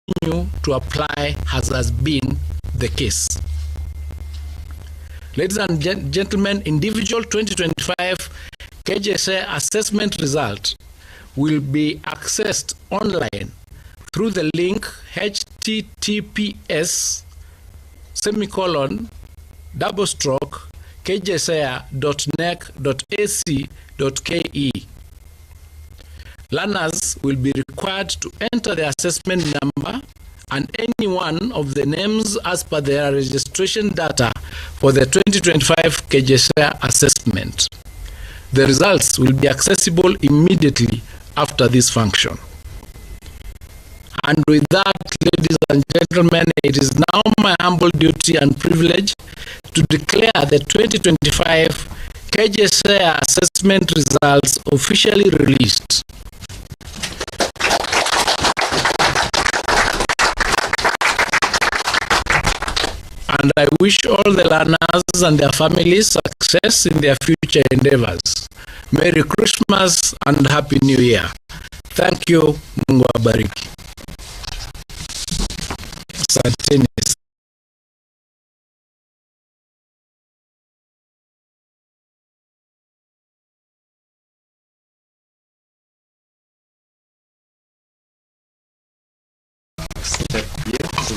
continue to apply as has been the case. Ladies and gentlemen, individual 2025 KJSA assessment result will be accessed online through the link https://kjsa.nec.ac.ke. Learners will be required to enter the assessment number and any one of the names as per their registration data for the 2025 KJSA assessment. The results will be accessible immediately after this function. And with that, ladies and gentlemen, it is now my humble duty and privilege to declare the 2025 KJSA assessment results officially released. And I wish all the learners and their families success in their future endeavors. Merry Christmas and Happy New Year. Thank you. Mungu awabariki. Asanteni.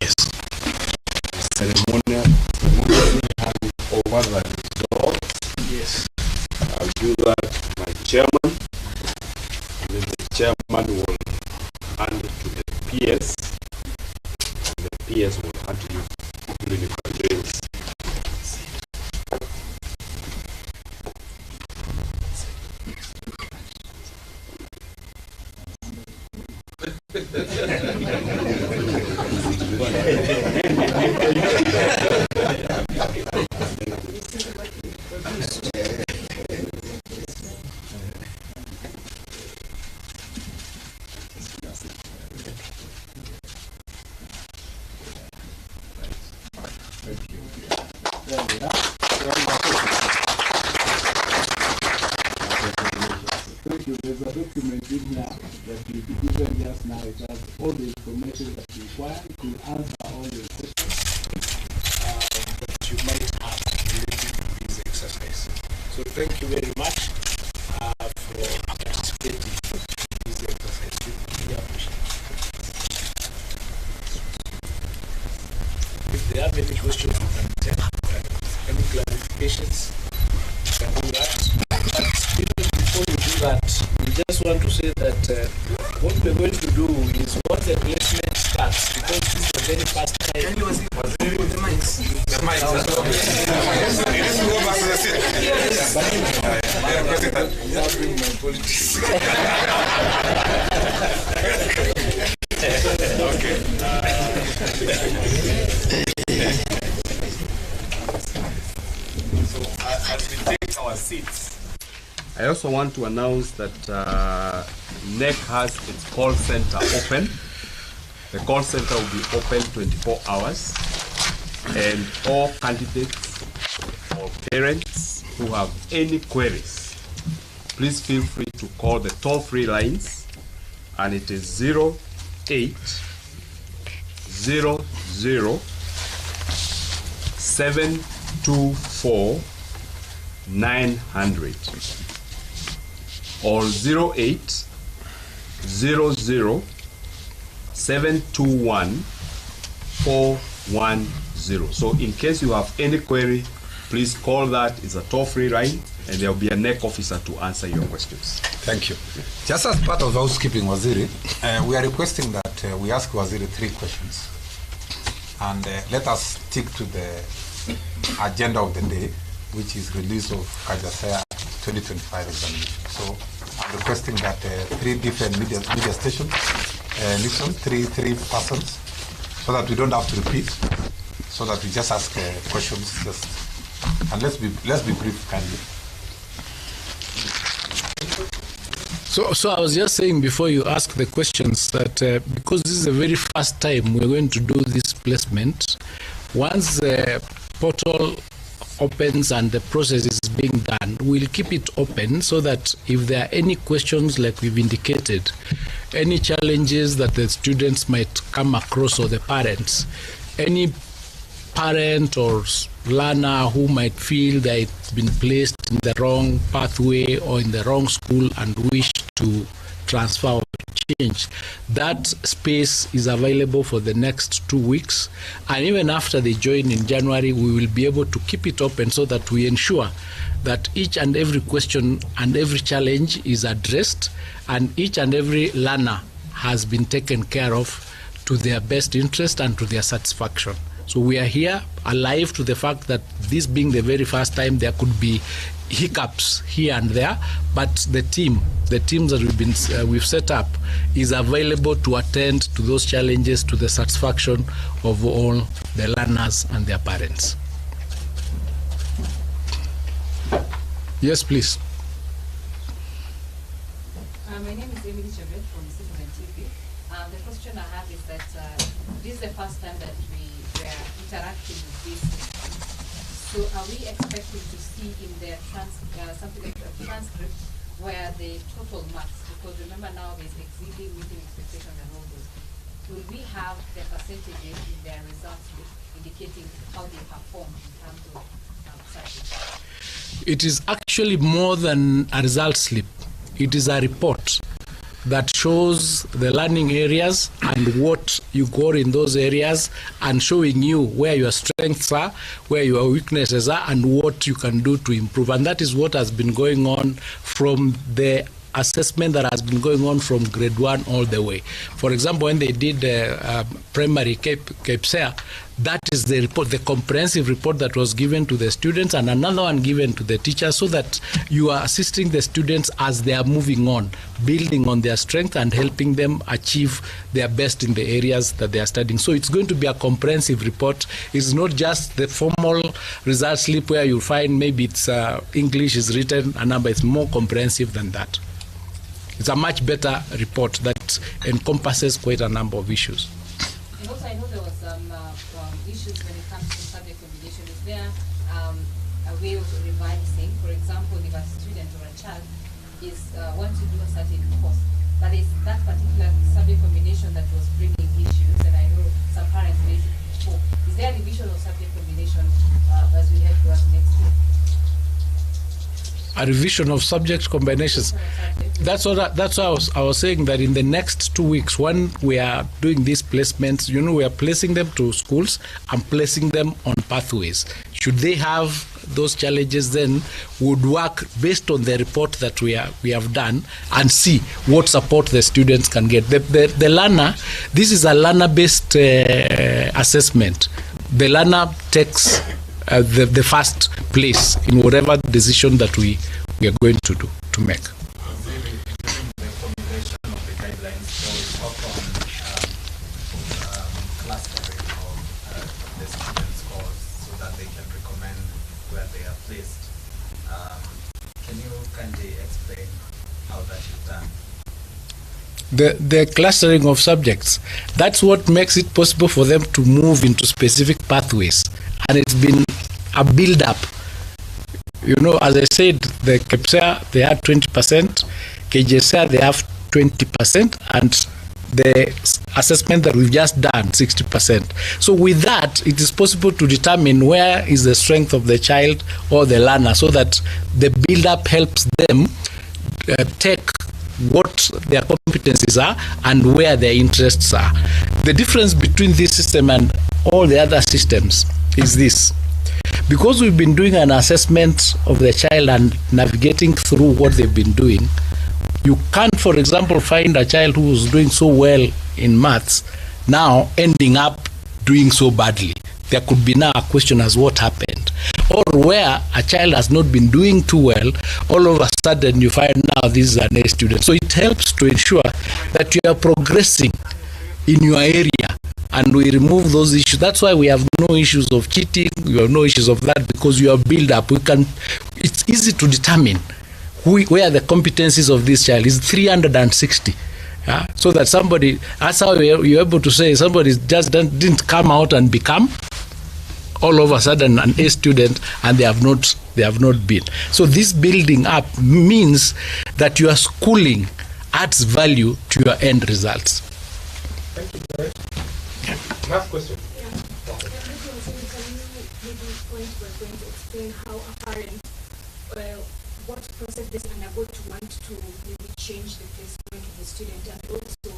Yes. Ceremonial hand over the results. Yes. I'll do that to my chairman, and then the chairman will hand it to the PS, and the PS will hand to you clinical days. Thank you. There's a document in here that will be given just now. It has all the information that you require to answer all the questions that you might have related to this exercise. So thank you very much for participating in this exercise. We really appreciate it. If there are any questions, you can take any clarifications, you can do that. But even before you do that, we just want to say that what we're going to do is what the placement starts, because this is the very first time. Can you see the mics? The mics. So as we take our seats, I also want to announce that Kneck has its call center open. The call center will be open 24 hours, and all candidates or parents who have any queries, please feel free to call the toll-free lines, and it is 0800 724 900 or 0800 721 410. So in case you have any query, please call that. It's a toll-free line, and there will be a Kneck officer to answer your questions. Thank you. Just as part of housekeeping, Waziri, we are requesting that we ask Waziri 3 questions, and let us stick to the agenda of the day, which is release of KJSA 2025 examination. So I'm requesting that 3 different media stations listen, three persons, so that we don't have to repeat, so that we just ask questions, and let's be brief, kindly. So I was just saying before you ask the questions that because this is the very first time we're going to do this placement, once the portal opens and the process is being done, we'll keep it open so that if there are any questions like we've indicated, any challenges that the students might come across, or the parents, any parent or learner who might feel they've been placed in the wrong pathway or in the wrong school and wish to transfer or change, that space is available for the next 2 weeks. And even after they join in January, we will be able to keep it open so that we ensure that each and every question and every challenge is addressed, and each and every learner has been taken care of to their best interest and to their satisfaction. So we are here alive to the fact that this being the very first time, there could be hiccups here and there, but the teams that we've set up is available to attend to those challenges to the satisfaction of all the learners and their parents. Yes, please. My name is Emily Chebet from Citizen TV. The question I have is that this is the first time that we were interacting with this system. So are we expecting to see in the something like a transcript where the total marks, because remember now there's exceeding, meeting expectations and all those, will we have the percentages in their results indicating how they perform in terms of subjects? It is actually more than a result slip. It is a report that shows the learning areas and what you got in those areas, and showing you where your strengths are, where your weaknesses are, and what you can do to improve. And that is what has been going on from the assessment that has been going on from grade 1 all the way. For example, when they did primary KPSEA, that is the report, the comprehensive report that was given to the students, and another one given to the teachers, so that you are assisting the students as they are moving on, building on their strength and helping them achieve their best in the areas that they are studying. So it's going to be a comprehensive report. It's not just the formal result slip where you find maybe it's English is written a number. It's more comprehensive than that. It's a much better report that encompasses quite a number of issues. And also, I know there was some issues when it comes to subject combination. Is there a way of revising? For example, if a student or a child wants to do a certain course, but it's that particular subject combination that was bringing issues, and I know some parents raised it before. Is there a revision of subject combination as we head towards next week? A revision of subject combinations. That's what I was saying, that in the next 2 weeks, when we are doing these placements, we are placing them to schools and placing them on pathways. Should they have those challenges, then we would work based on the report that we have done and see what support the students can get. The learner, this is a learner-based assessment. The learner takes the first place in whatever decision that we are going to make. The formulation of the guidelines, so talk on clustering of the students' scores so that they can recommend where they are placed. Can you kindly explain how that is done? The clustering of subjects, that's what makes it possible for them to move into specific pathways. And it's been a build-up. As I said, the KPSEA, they had 20%, KJSEA, they have 20%, and the assessment that we've just done, 60%. So with that, it is possible to determine where is the strength of the child or the learner, so that the build-up helps them take what their competencies are and where their interests are. The difference between this system and all the other systems is this. Because we've been doing an assessment of the child and navigating through what they've been doing, you can't, for example, find a child who was doing so well in maths now ending up doing so badly. There could be now a question as what happened. Or where a child has not been doing too well, all of a sudden you find now this is an A student. So it helps to ensure that you are progressing in your area, and we remove those issues. That's why we have no issues of cheating, we have no issues of that, because you are built up. It's easy to determine where the competencies of this child is. 360. So that somebody, that's how you're able to say somebody just didn't come out and become all of a sudden an A student, and they have not been. So this building up means that you are schooling adds value to your end results. Thank you, Jared. Last question. Explain how a parent, what process they undergo to want to maybe change the placement of the student, and also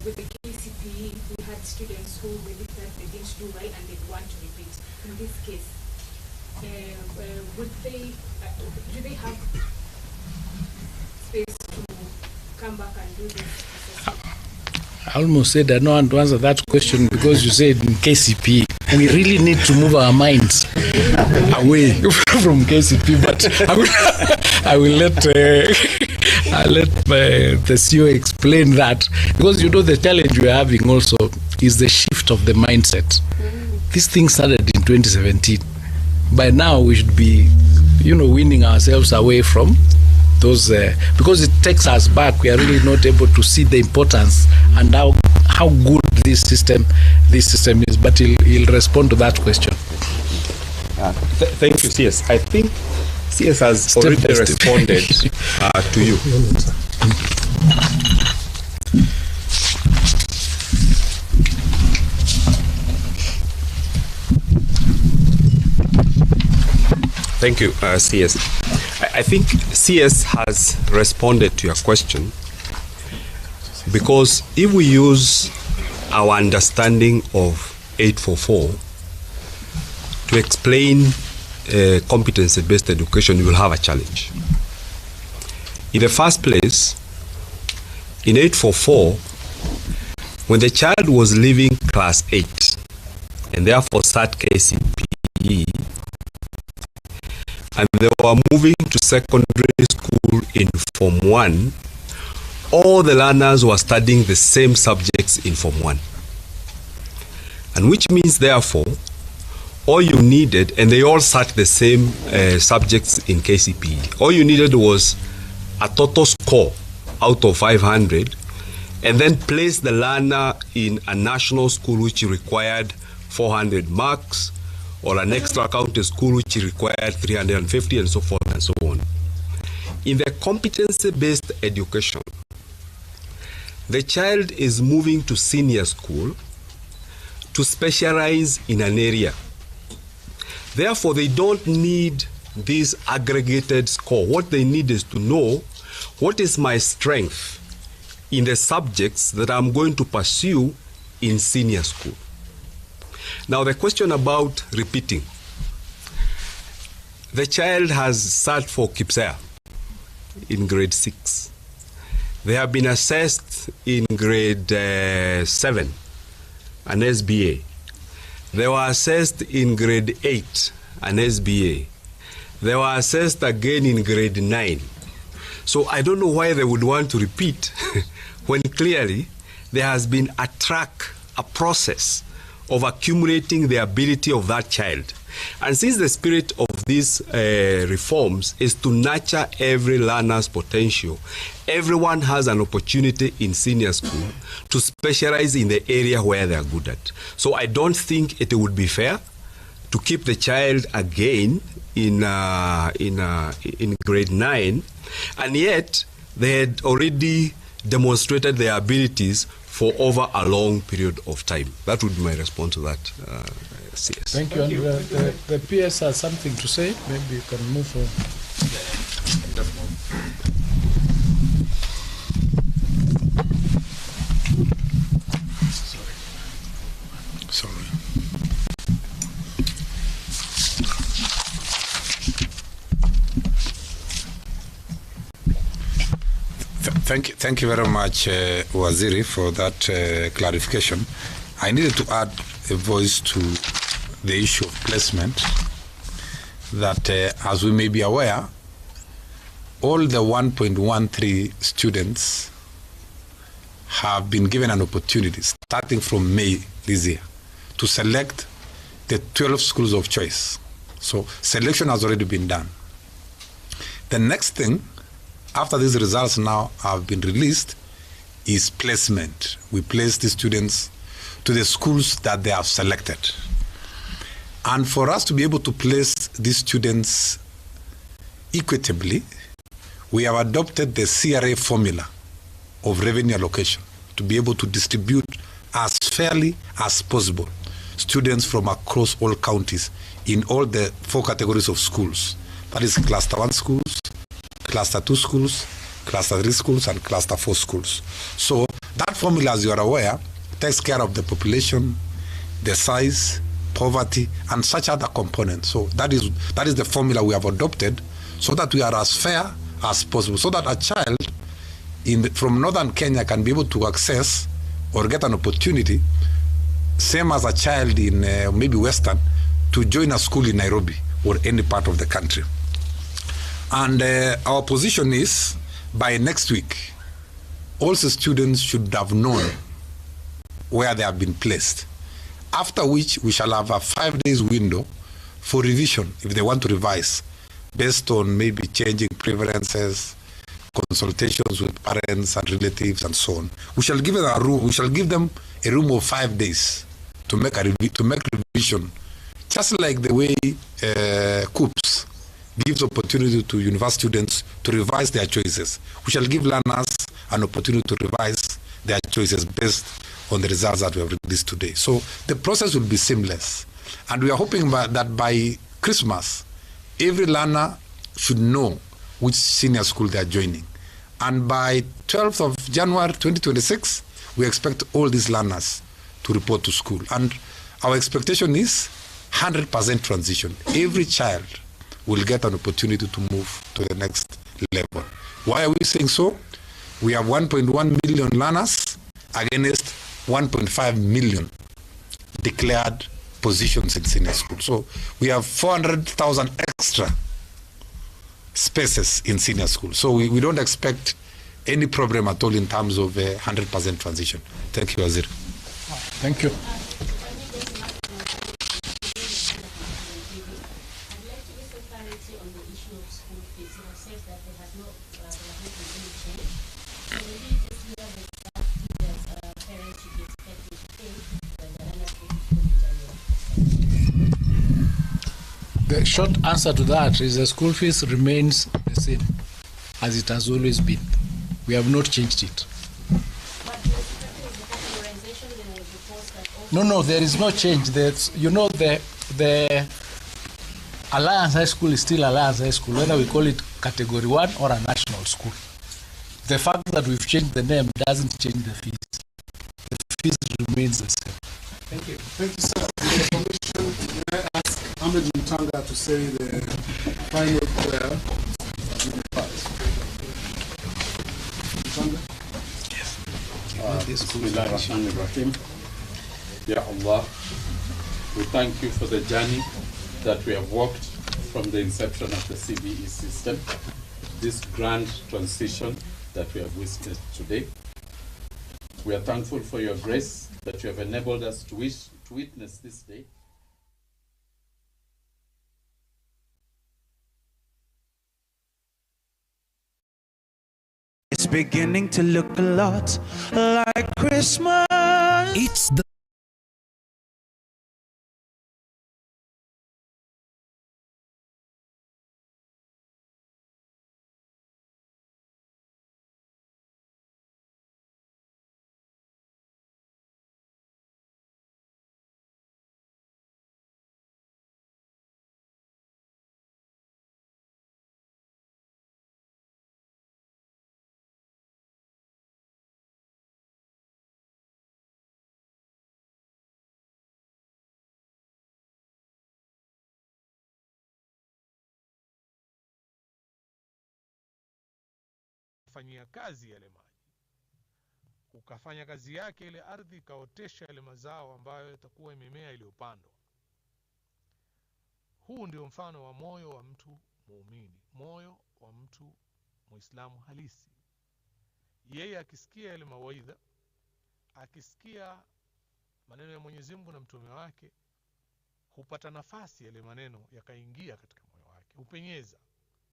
with the KCPE, we had students who maybe felt they didn't do well and they want to repeat. In this case, would they, do they have space to come back and do this assessment? I almost said I don't want to answer that question because you said in KCP. We really need to move our minds away from KCP, but I will let I'll let the CEO explain that, because you know the challenge we're having also is the shift of the mindset. This thing started in 2017. By now we should be, weaning ourselves away from those, because it takes us back. We are really not able to see the importance and how good this system is. But he'll respond to that question. Thank you, CS. I think CS has already responded to you. Thank you, CS. I think CS has responded to your question, because if we use our understanding of 844 to explain competency-based education, we will have a challenge. In the first place, in 844, when the child was leaving class 8 and therefore start KCPE, and they were moving to secondary school in Form 1, all the learners were studying the same subjects in Form 1. And which means, therefore, all you needed, and they all sat the same subjects in KCPE, all you needed was a total score out of 500, and then place the learner in a national school which required 400 marks, or an extra county school which required 350, and so forth and so on. In the competency-based education, the child is moving to senior school to specialize in an area. Therefore, they don't need this aggregated score. What they need is to know, what is my strength in the subjects that I'm going to pursue in senior school. Now, the question about repeating. The child has sat for KIPSEA in grade 6. They have been assessed in grade 7, an SBA. They were assessed in grade 8, an SBA. They were assessed again in grade 9. So I don't know why they would want to repeat when clearly there has been a track, a process of accumulating the ability of that child. And since the spirit of these reforms is to nurture every learner's potential, everyone has an opportunity in senior school to specialize in the area where they are good at. So I don't think it would be fair to keep the child again in grade 9, and yet they had already demonstrated their abilities for over a long period of time. That would be my response to that, CS. Thank you. And the PS has something to say. Maybe you can move on. Sorry. Thank you very much, Waziri, for that clarification. I needed to add a voice to the issue of placement, that as we may be aware, all the 1.13 students have been given an opportunity, starting from May this year, to select the 12 schools of choice. So selection has already been done. The next thing, after these results now have been released, is placement. We place the students to the schools that they have selected. And for us to be able to place these students equitably, we have adopted the CRA formula of revenue allocation to be able to distribute as fairly as possible students from across all counties in all the 4 categories of schools. That is Cluster 1 schools, Cluster 2 schools, Cluster 3 schools, and Cluster 4 schools. So that formula, as you are aware, takes care of the population, the size, poverty, and such other components. So that is the formula we have adopted so that we are as fair as possible, so that a child from northern Kenya can be able to access or get an opportunity, same as a child in maybe western, to join a school in Nairobi or any part of the country. And our position is, by next week, all the students should have known where they have been placed, after which we shall have a 5 days window for revision if they want to revise based on maybe changing preferences, consultations with parents and relatives and so on. We shall give them a room. We shall give them a room of 5 days to make revision, just like the way COOPS gives opportunity to university students to revise their choices. We shall give learners an opportunity to revise their choices based on the results that we have released today. So the process will be seamless, and we are hoping that by Christmas, every learner should know which senior school they are joining. And by 12th of January 2026, we expect all these learners to report to school. And our expectation is 100% transition. Every child will get an opportunity to move to the next level. Why are we saying so? We have 1.1 million learners against 1.5 million declared positions in senior school. So we have 400,000 extra spaces in senior school. So we don't expect any problem at all in terms of 100% transition. Thank you, Wazir. Thank you. The short answer to that is the school fees remains the same as it has always been. We have not changed it. No, there is no change. That's, you know, the Alliance High School is still Alliance High School, whether we call it Category 1 or a national school. The fact that we've changed the name doesn't change the fees. The fees remains the same. Thank you. Thank you, sir. For the information, may I ask Ahmed Mutanga to say the final prayer? Bismillahirrahmanirrahim. Ya Allah, we thank you for the journey that we have walked from the inception of the CBE system, this grand transition that we have witnessed today. We are thankful for your grace that you have enabled us to witness this day. It's beginning to look a lot like Christmas. It's the fanyia kazi yale maji, ukafanya kazi yake, ile ardhi ikaotesha yale mazao ambayo itakuwa mimea iliyopandwa. Huu ndio mfano wa moyo wa mtu muumini, moyo wa mtu Muislamu halisi. Yeye akisikia yale mawaidha, akisikia maneno ya Mwenyezi Mungu na mtume wake, hupata nafasi yale maneno yakaingia katika moyo wake, hupenyeza.